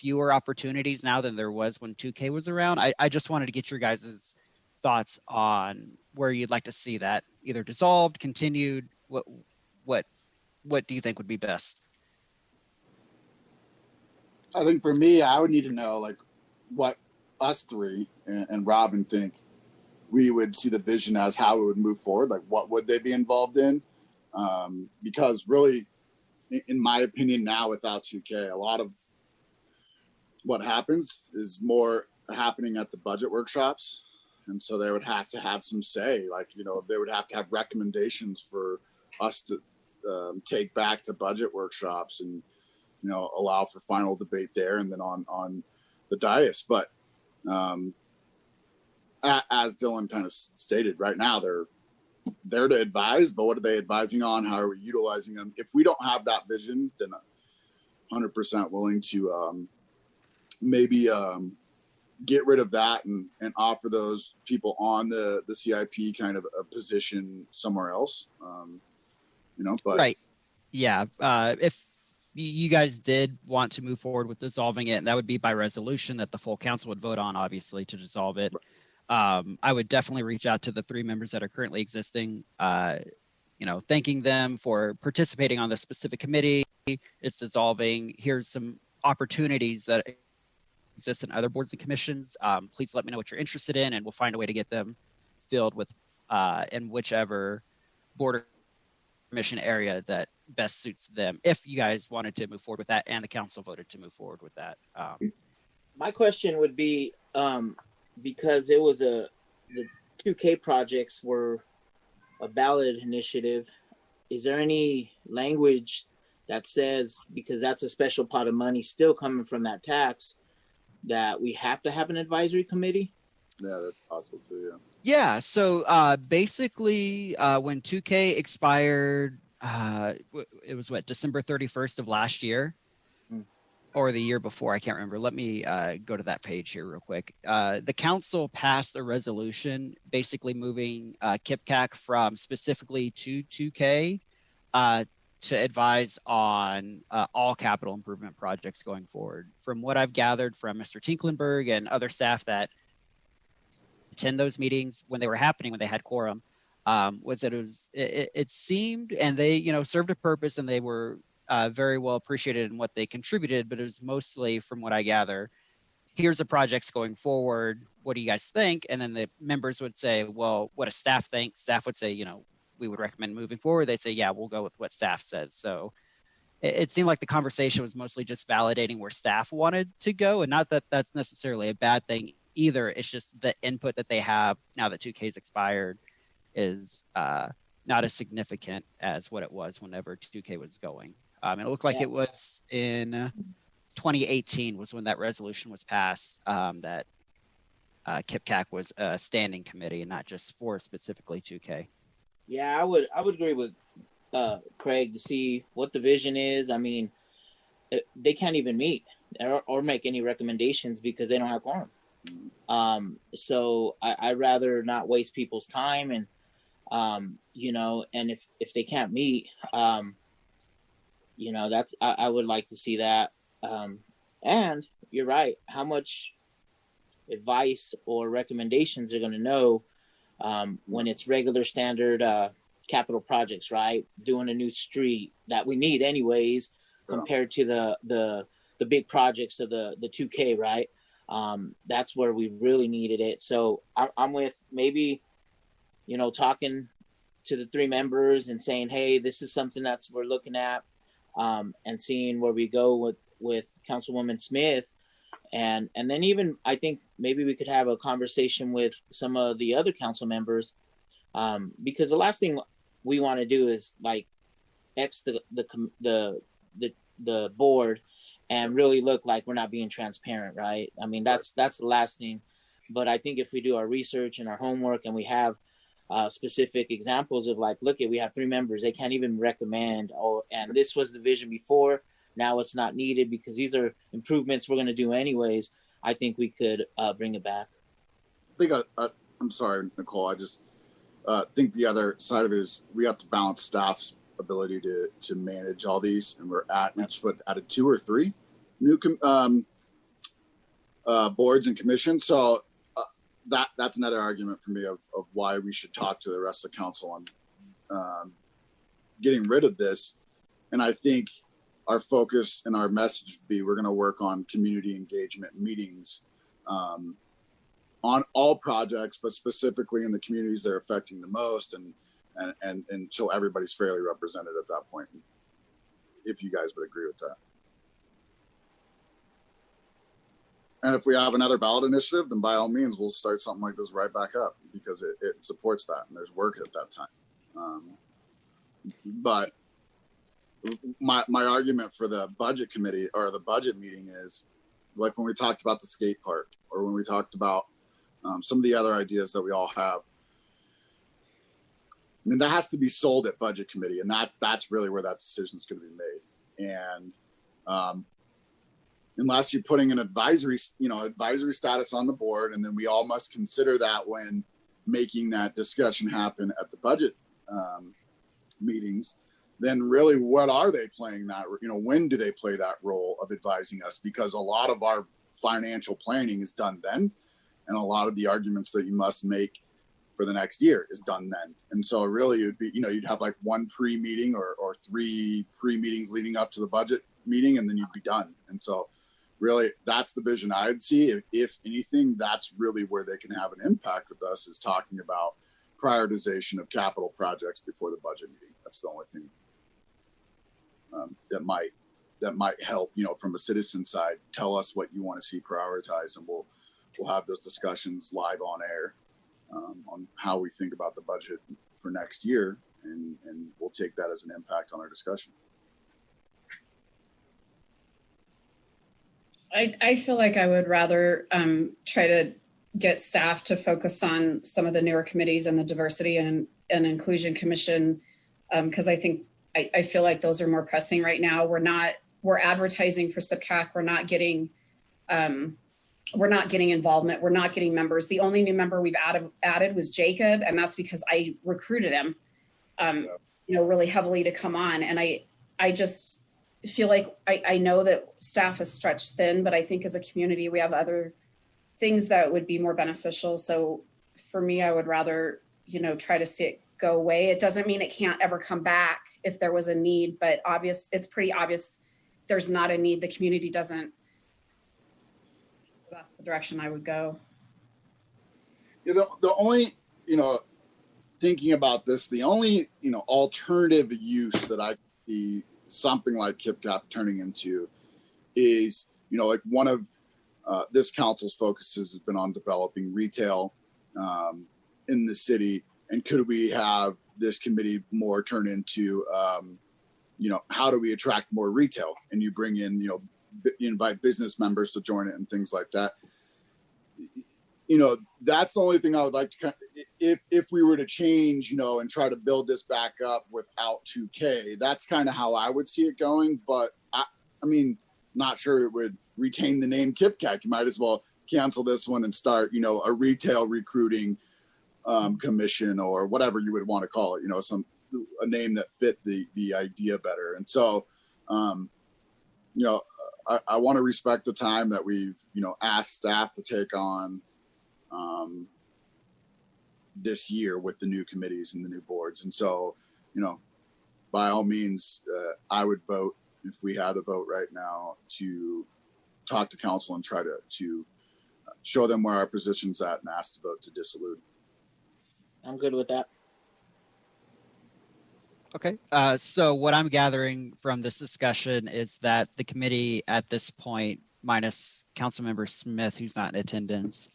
fewer opportunities now than there was when 2K was around. I just wanted to get your guys' thoughts on where you'd like to see that either dissolved, continued. What do you think would be best? I think for me, I would need to know like what us three and Robin think we would see the vision as, how it would move forward. Like what would they be involved in? Because really, in my opinion, now without 2K, a lot of what happens is more happening at the budget workshops. And so they would have to have some say, like, you know, they would have to have recommendations for us to take back to budget workshops and, you know, allow for final debate there and then on the dais. But as Dylan kind of stated, right now they're there to advise, but what are they advising on? How are we utilizing them? If we don't have that vision, then 100% willing to maybe get rid of that and offer those people on the CIP kind of a position somewhere else. You know, but right. Yeah. If you guys did want to move forward with dissolving it, and that would be by resolution that the full council would vote on, obviously, to dissolve it. I would definitely reach out to the 3 members that are currently existing, you know, thanking them for participating on this specific committee. It's dissolving. Here's some opportunities that exist in other boards and commissions. Please let me know what you're interested in, and we'll find a way to get them filled with in whichever board or commission area that best suits them, if you guys wanted to move forward with that and the council voted to move forward with that. My question would be, because it was the 2K projects were a ballot initiative, is there any language that says, because that's a special pot of money still coming from that tax, that we have to have an advisory committee? Yeah, that's possible too, yeah. Yeah, so basically when 2K expired, it was what, December 31st of last year? Or the year before, I can't remember. Let me go to that page here real quick. The council passed a resolution basically moving KIPCAC from specifically to 2K to advise on all capital improvement projects going forward. From what I've gathered from Mr. Tinklenberg and other staff that attend those meetings when they were happening, when they had quorum, was that it seemed, and they, you know, served a purpose, and they were very well appreciated in what they contributed, but it was mostly, from what I gather, here's the projects going forward. What do you guys think? And then the members would say, well, what does staff think? Staff would say, you know, we would recommend moving forward. They'd say, yeah, we'll go with what staff says. So it seemed like the conversation was mostly just validating where staff wanted to go, and not that that's necessarily a bad thing either. It's just the input that they have now that 2K's expired is not as significant as what it was whenever 2K was going. It looked like it was in 2018 was when that resolution was passed, that KIPCAC was a standing committee and not just for specifically 2K. Yeah, I would agree with Craig to see what the vision is. I mean, they can't even meet or make any recommendations because they don't have quorum. So I'd rather not waste people's time, and you know, and if they can't meet, you know, that's I would like to see that. And you're right, how much advice or recommendations they're going to know when it's regular standard capital projects, right? Doing a new street that we need anyways, compared to the big projects of the 2K, right? That's where we really needed it. So I'm with maybe, you know, talking to the 3 members and saying, hey, this is something that's we're looking at, and seeing where we go with Councilwoman Smith. And then even I think maybe we could have a conversation with some of the other council members, because the last thing we want to do is like X the board and really look like we're not being transparent, right? I mean, that's the last thing. But I think if we do our research and our homework and we have specific examples of like, look, we have 3 members, they can't even recommend, and this was the vision before, now it's not needed because these are improvements we're going to do anyways. I think we could bring it back. I think I'm sorry, Nicole. I just think the other side of it is we have to balance staff's ability to manage all these, and we just added 2 or 3 new boards and commissions. So that's another argument for me of why we should talk to the rest of the council on getting rid of this. And I think our focus and our message would be, we're going to work on community engagement meetings on all projects, but specifically in the communities that are affecting the most. And so everybody's fairly represented at that point, if you guys would agree with that. And if we have another ballot initiative, then by all means, we'll start something like this right back up, because it supports that and there's work at that time. But my argument for the budget committee or the budget meeting is, like when we talked about the skate park, or when we talked about some of the other ideas that we all have, I mean, that has to be sold at budget committee, and that's really where that decision is going to be made. And unless you're putting an advisory status on the board, and then we all must consider that when making that discussion happen at the budget meetings, then really what are they playing that, when do they play that role of advising us? Because a lot of our financial planning is done then, and a lot of the arguments that you must make for the next year is done then. And so really it would be, you'd have like one pre-meeting or 3 pre-meetings leading up to the budget meeting, and then you'd be done. And so really that's the vision I'd see. If anything, that's really where they can have an impact with us, is talking about prioritization of capital projects before the budget meeting. That's the only thing that might help, from a citizen side, tell us what you want to see prioritized, and we'll have those discussions live on air on how we think about the budget for next year, and we'll take that as an impact on our discussion. I feel like I would rather try to get staff to focus on some of the newer committees and the diversity and inclusion commission, because I feel like those are more pressing right now. We're advertising for SIPCAC. We're not getting involvement. We're not getting members. The only new member we've added was Jacob, and that's because I recruited him, really heavily to come on. And I just feel like I know that staff is stretched thin, but I think as a community, we have other things that would be more beneficial. So for me, I would rather, try to see it go away. It doesn't mean it can't ever come back if there was a need, but it's pretty obvious there's not a need. The community doesn't. So that's the direction I would go. Yeah, the only, thinking about this, the only, alternative use that I see something like KipCap turning into is, like one of this council's focuses has been on developing retail in the city. And could we have this committee more turn into, how do we attract more retail? And you bring in, you invite business members to join it and things like that. That's the only thing I would like to, if we were to change, and try to build this back up without 2K, that's kind of how I would see it going. But I mean, not sure it would retain the name KipCAC. You might as well cancel this one and start, a retail recruiting commission, or whatever you would want to call it, a name that fit the idea better. And so, I want to respect the time that we've, asked staff to take on this year with the new committees and the new boards. And so, by all means, I would vote, if we had a vote right now, to talk to council and try to show them where our position's at and ask to vote to dissolute. I'm good with that. Okay. So what I'm gathering from this discussion is that the committee at this point, minus Councilmember Smith, who's not in attendance,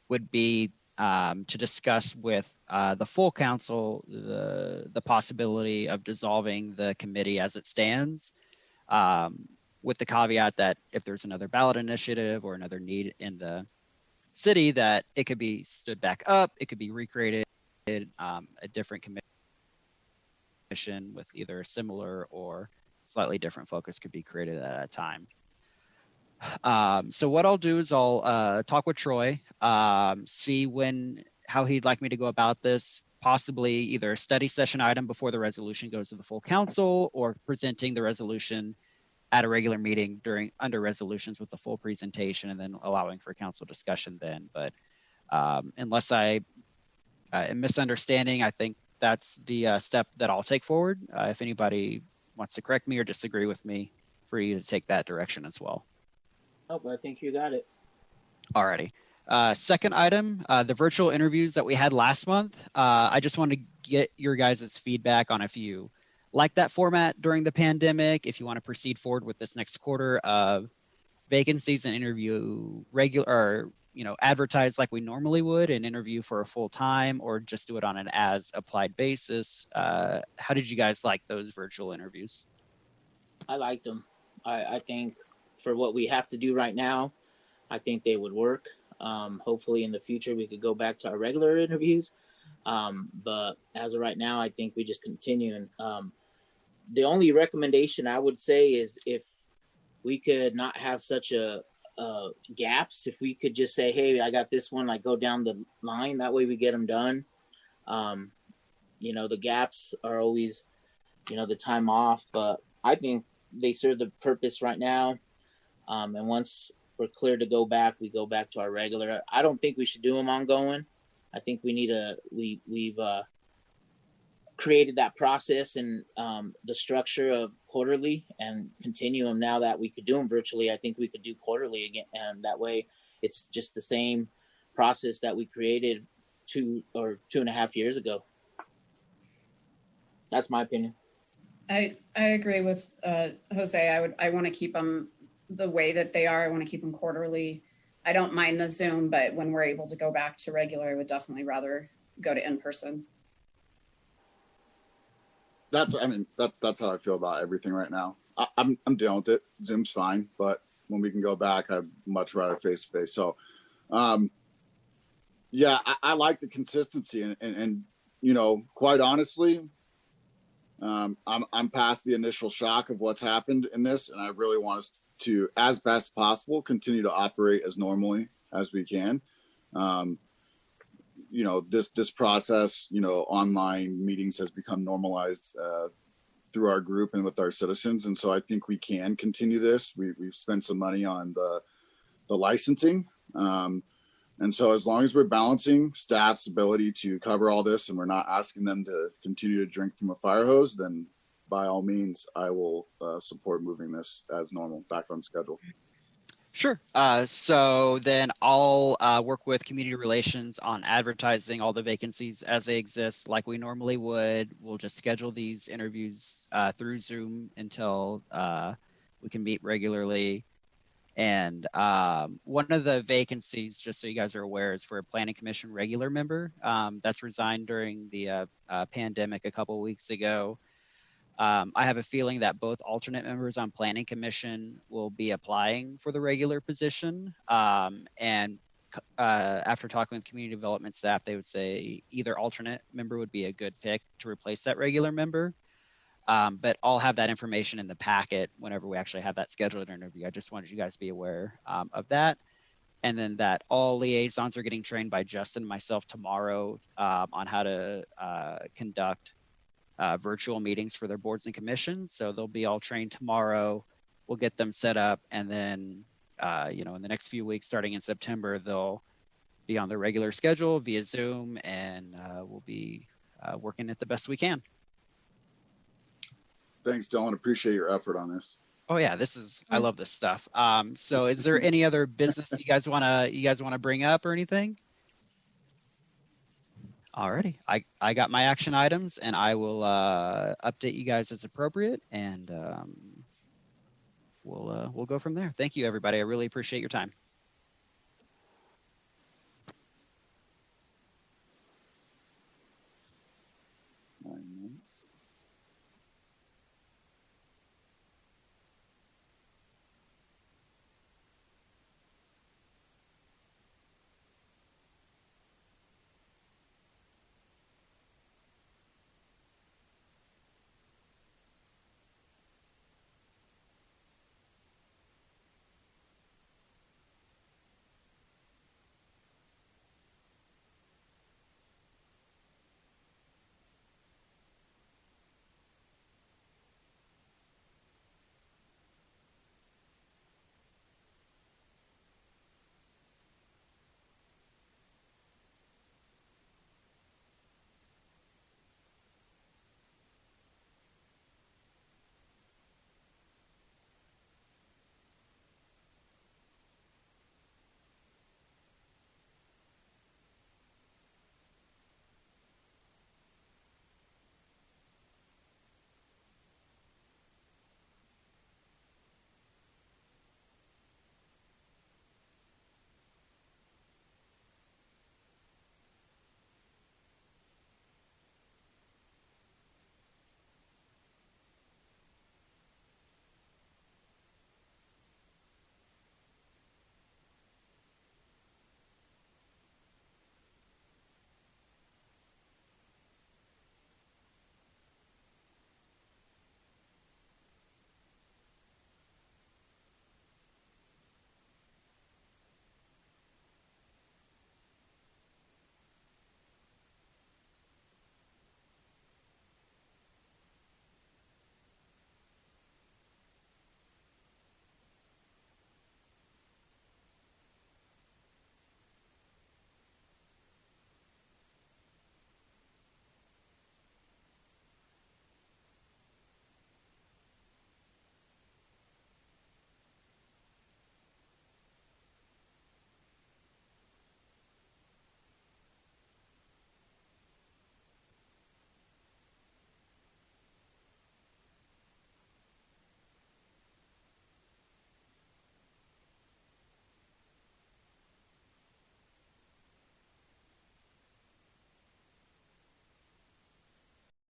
would be to discuss with the full council the possibility of dissolving the committee as it stands, with the caveat that if there's another ballot initiative or another need in the city, that it could be stood back up, it could be recreated, a different commission with either a similar or slightly different focus could be created at that time. So what I'll do is I'll talk with Troy, see how he'd like me to go about this, possibly either a study session item before the resolution goes to the full council, or presenting the resolution at a regular meeting under resolutions with the full presentation, and then allowing for council discussion then. But unless I am misunderstanding, I think that's the step that I'll take forward. If anybody wants to correct me or disagree with me, free to take that direction as well. Oh, I think you got it. Alrighty. Second item, the virtual interviews that we had last month. I just want to get your guys' feedback on if you like that format during the pandemic, if you want to proceed forward with this next quarter of vacancies and interview advertise like we normally would and interview for a full time, or just do it on an as applied basis. How did you guys like those virtual interviews? I liked them. I think for what we have to do right now, I think they would work. Hopefully in the future we could go back to our regular interviews. But as of right now, I think we just continue. And the only recommendation I would say is if we could not have such a gaps, if we could just say, hey, I got this one, like go down the line, that way we get them done. The gaps are always, the time off, but I think they serve the purpose right now. And once we're clear to go back, we go back to our regular. I don't think we should do them ongoing. I think we need we've created that process and the structure of quarterly, and continue them now that we could do them virtually. I think we could do quarterly again, and that way it's just the same process that we created 2.5 years ago. That's my opinion. I agree with Jose. I want to keep them the way that they are. I want to keep them quarterly. I don't mind the Zoom, but when we're able to go back to regular, I would definitely rather go to in-person. That's how I feel about everything right now. I'm dealing with it. Zoom's fine, but when we can go back, I'd much rather face to face. So, yeah, I like the consistency, and quite honestly, I'm past the initial shock of what's happened in this, and I really want us to, as best possible, continue to operate as normally as we can. This process, online meetings has become normalized through our group and with our citizens. And so I think we can continue this. We've spent some money on the licensing. And so as long as we're balancing staff's ability to cover all this and we're not asking them to continue to drink from a fire hose, then by all means, I will support moving this as normal back on schedule. Sure. So then I'll work with community relations on advertising all the vacancies as they exist like we normally would. We'll just schedule these interviews through Zoom until we can meet regularly. And one of the vacancies, just so you guys are aware, is for a planning commission regular member that's resigned during the pandemic a couple of weeks ago. I have a feeling that both alternate members on planning commission will be applying for the regular position. And after talking with community development staff, they would say either alternate member would be a good pick to replace that regular member. But I'll have that information in the packet whenever we actually have that scheduled interview. I just wanted you guys to be aware of that. And then that all liaisons are getting trained by Justin and myself tomorrow on how to conduct virtual meetings for their boards and commissions. So they'll be all trained tomorrow. We'll get them set up. And then, in the next few weeks, starting in September, they'll be on their regular schedule via Zoom, and we'll be working it the best we can. Thanks, Dylan. Appreciate your effort on this. Oh yeah, I love this stuff. So is there any other business you guys wanna bring up or anything? Alrighty, I got my action items, and I will update you guys as appropriate, and we'll go from there. Thank you, everybody. I really appreciate your time.